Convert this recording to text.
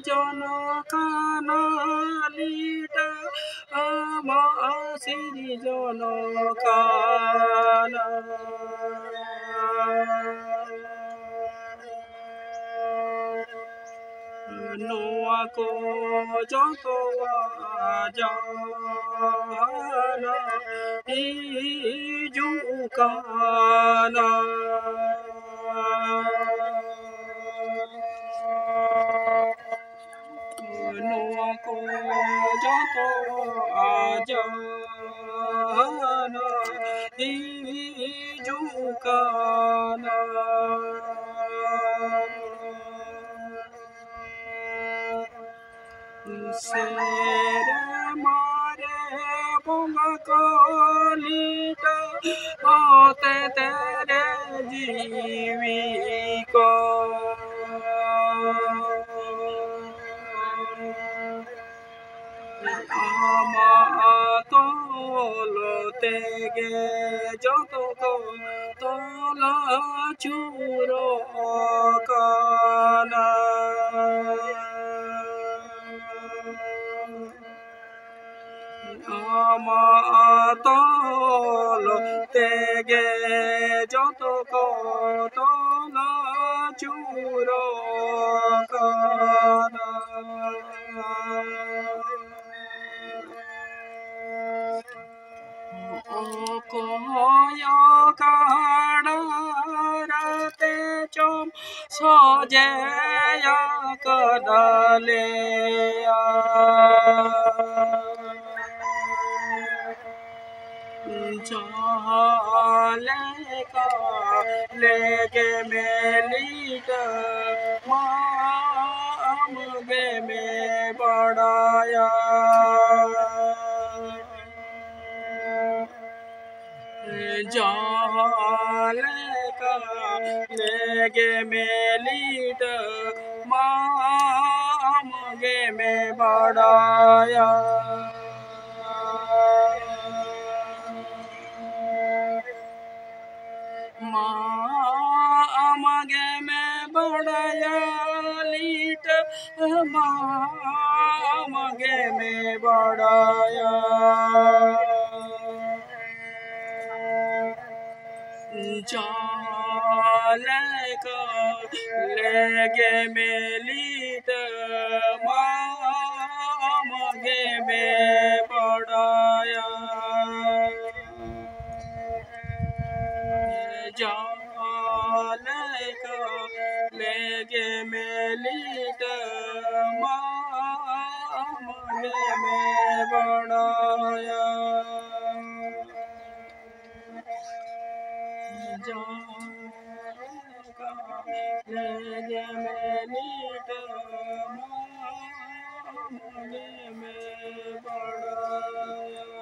জনকানালিটা আমাসিরি জনকানা Noa ko joto ajana ijukana Noa ko joto ajana ijukana Sere mare bunga kolita ote tere jiviko ama tolo tege joto ko tola churo kana ama tolo tege joto ko tola churo kana Koya kadarate chom sojeya kadaleya Chale ka lege melita maam ge me badaya Jale ka lege melita maam ge me badaya माम गे में बड़ाया लीट माम गे में बड़ाया चाले का लेगे में लीट माम गे में बड़ाया Jale ka lege melit maam ge me badaya Jale ka lege melit maam ge me badaya